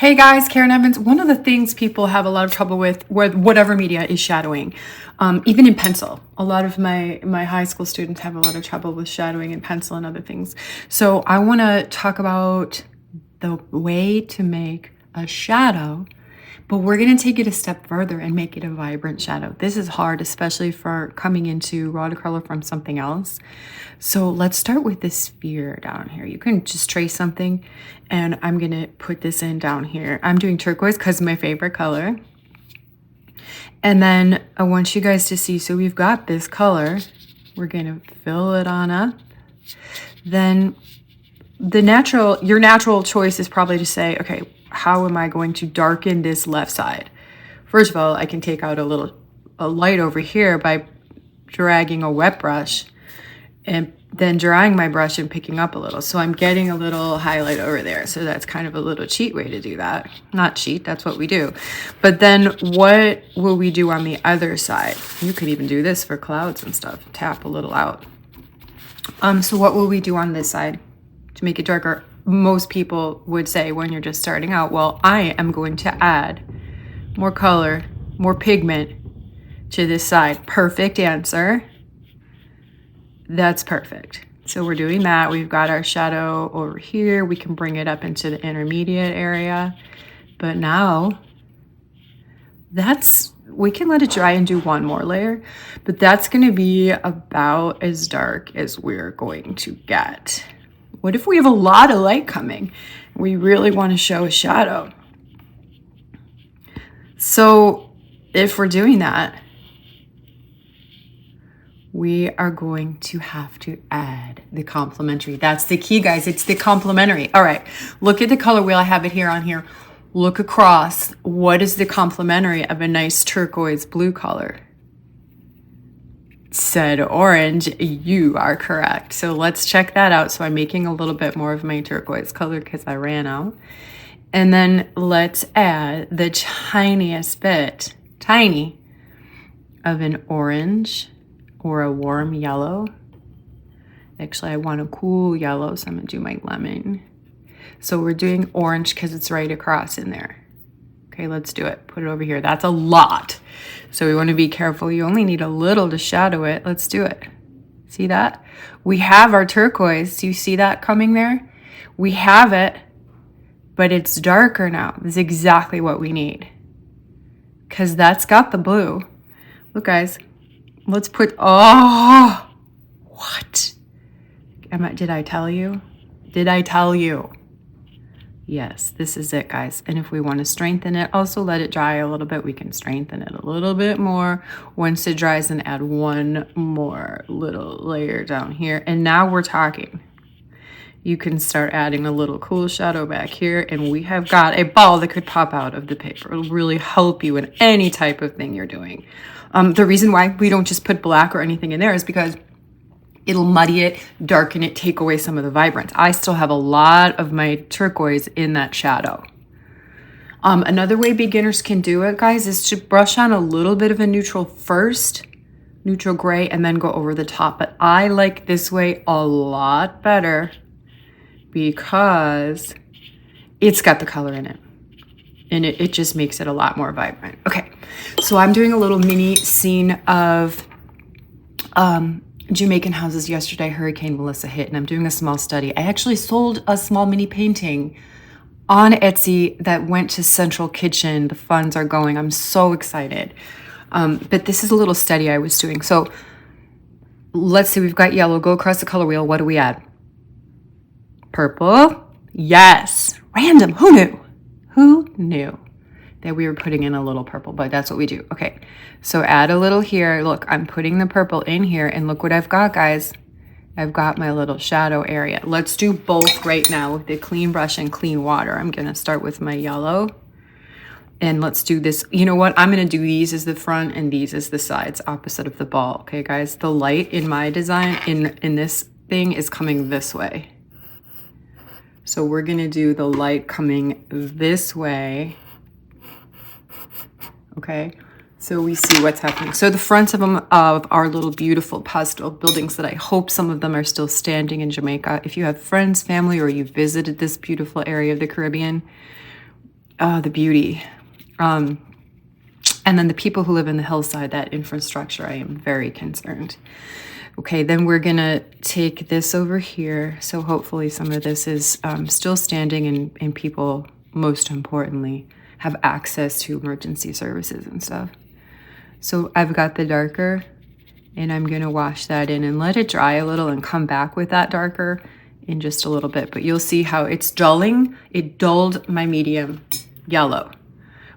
Hey guys, Karen Evans. One of the things people have a lot of trouble with whatever media is shadowing, even in pencil. A lot of my high school students have a lot of trouble with shadowing in pencil and other things. So I want to talk about the way to make a shadow, but we're going to take it a step further and make it a vibrant shadow. This is hard, especially for coming into watercolor from something else. So let's start with this sphere down here. You can just trace something, and I'm going to put this in down here. I'm doing turquoise because it's my favorite color. And then I want you guys to see, so we've got this color. We're going to fill it on up. Then your natural choice is probably to say, okay, how am I going to darken this left side? First of all, I can take out a light over here by dragging a wet brush and then drying my brush and picking up a little. So I'm getting a little highlight over there. So that's kind of a little cheat way to do that. Not cheat, that's what we do. But then what will we do on the other side? You could even do this for clouds and stuff. Tap a little out. So what will we do on this side to make it darker? Most people would say when you're just starting out, well, I am going to add more color, more pigment to this side. Perfect answer. That's perfect. So we're doing that. We've got our shadow over here. We can bring it up into the intermediate area. But now we can let it dry and do one more layer, but that's going to be about as dark as we're going to get. What if we have a lot of light coming? We really want to show a shadow. So if we're doing that, we are going to have to add the complementary. That's the key, guys. It's the complementary. All right, look at the color wheel. I have it here on here. Look across. What is the complementary of a nice turquoise blue color? Said orange. You are correct. So let's check that out. So I'm making a little bit more of my turquoise color because I ran out. And then let's add the tiniest bit, tiny, of an orange or a warm yellow. Actually, I want a cool yellow, so I'm gonna do my lemon. So we're doing orange because it's right across in there. Okay, let's do it. Put it over here. That's a lot. So we want to be careful. You only need a little to shadow it. Let's do it. See that? We have our turquoise. Do you see that coming there? We have it, but it's darker now. This is exactly what we need because that's got the blue. Look, guys, let's put, oh, what? Did I tell you? Did I tell you? Yes, this is it, guys. And if we want to strengthen it, also let it dry a little bit. We can strengthen it a little bit more. Once it dries, and add one more little layer down here. And now we're talking. You can start adding a little cool shadow back here. And we have got a ball that could pop out of the paper. It'll really help you in any type of thing you're doing. The reason why we don't just put black or anything in there is because it'll muddy it, darken it, take away some of the vibrance. I still have a lot of my turquoise in that shadow. Another way beginners can do it, guys, is to brush on a little bit of a neutral first, neutral gray, and then go over the top. But I like this way a lot better because it's got the color in it. And it just makes it a lot more vibrant. Okay, so I'm doing a little mini scene of Jamaican houses yesterday. Hurricane Melissa hit, and I'm doing a small study. I actually sold a small mini painting on Etsy that went to Central Kitchen. The funds are going. I'm so excited. But this is a little study I was doing. So let's see, we've got yellow. Go across the color wheel. What do we add? Purple. Yes. Random. Who knew? Who knew that we were putting in a little purple? But that's what we do. Okay, so add a little here. Look, I'm putting the purple in here, and look what I've got, guys. I've got my little shadow area. Let's do both right now with the clean brush and clean water. I'm gonna start with my yellow, and let's do this. You know what? I'm gonna do these as the front and these as the sides, opposite of the ball. Okay, guys, the light in my design in this thing is coming this way. So we're gonna do the light coming this way. Okay, so we see what's happening. So the fronts of our little beautiful pastel buildings that I hope some of them are still standing in Jamaica. If you have friends, family, or you visited this beautiful area of the Caribbean, the beauty. And then the people who live in the hillside, that infrastructure, I am very concerned. Okay, then we're gonna take this over here. So hopefully some of this is still standing and people, most importantly, have access to emergency services and stuff. So I've got the darker and I'm gonna wash that in and let it dry a little and come back with that darker in just a little bit. But you'll see how it's dulling. It dulled my medium yellow.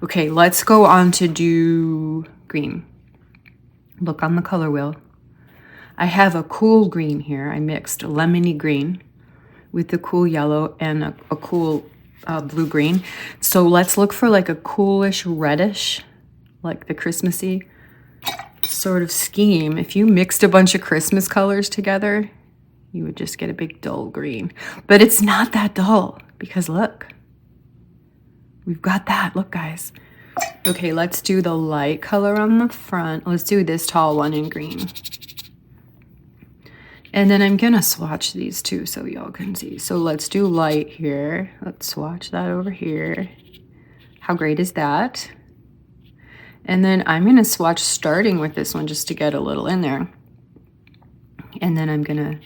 Okay, let's go on to do green. Look on the color wheel. I have a cool green here. I mixed lemony green with the cool yellow and a cool blue green. So let's look for like a coolish reddish, like the Christmassy sort of scheme. If you mixed a bunch of Christmas colors together, you would just get a big dull green. But it's not that dull because look, we've got that. Look, guys. Okay, let's do the light color on the front. Let's do this tall one in green. And then I'm gonna swatch these two so y'all can see. So let's do light here. Let's swatch that over here. How great is that? And then I'm gonna swatch starting with this one just to get a little in there. And then I'm gonna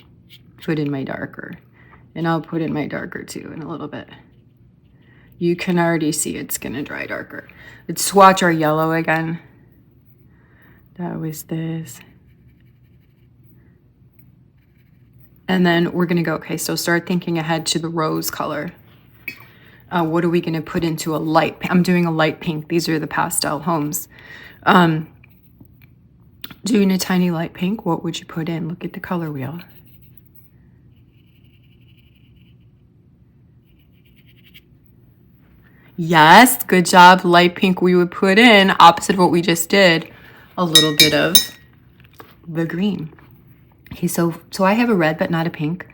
put in my darker. And I'll put in my darker too in a little bit. You can already see it's gonna dry darker. Let's swatch our yellow again. That was this. And then we're gonna go, okay, so start thinking ahead to the rose color. What are we gonna put into a light? I'm doing a light pink. These are the pastel homes. Doing a tiny light pink, what would you put in? Look at the color wheel. Yes, good job. Light pink we would put in, opposite of what we just did, a little bit of the green. Okay, so I have a red but not a pink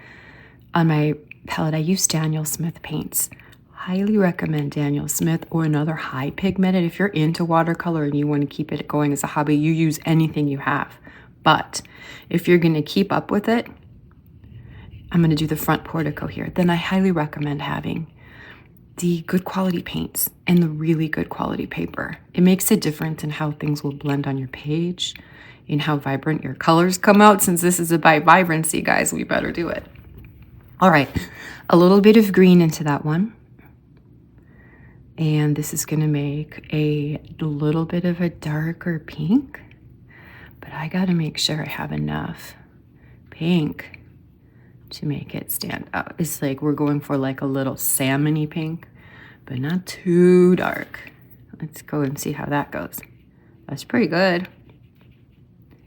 on my palette. I use Daniel Smith paints. Highly recommend Daniel Smith or another high pigmented. If you're into watercolor and you want to keep it going as a hobby, you use anything you have. But if you're going to keep up with it, I'm going to do the front portico here. Then I highly recommend having the good quality paints and the really good quality paper. It makes a difference in how things will blend on your page, in how vibrant your colors come out. Since this is about vibrancy, guys, we better do it. All right, a little bit of green into that one. And this is gonna make a little bit of a darker pink, but I gotta make sure I have enough pink to make it stand out. It's like we're going for like a little salmony pink, but not too dark. Let's go and see how that goes. That's pretty good.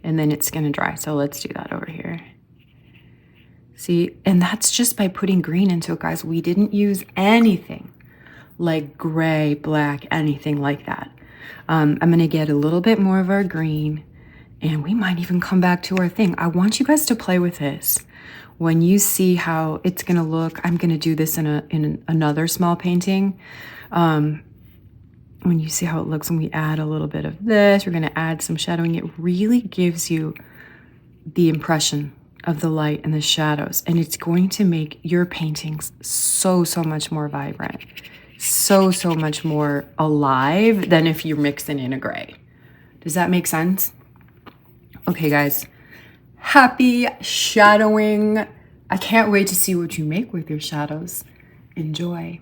And then it's gonna dry, so let's do that over here. See, and that's just by putting green into it, guys. We didn't use anything like gray, black, anything like that. I'm gonna get a little bit more of our green, and we might even come back to our thing. I want you guys to play with this. When you see how it's gonna look, I'm gonna do this in another small painting. When you see how it looks when we add a little bit of this, we're gonna add some shadowing. It really gives you the impression of the light and the shadows, and it's going to make your paintings so much more vibrant, so much more alive than if you're mixing in a gray. Does that make sense? Okay, guys, happy shadowing. I can't wait to see what you make with your shadows. Enjoy.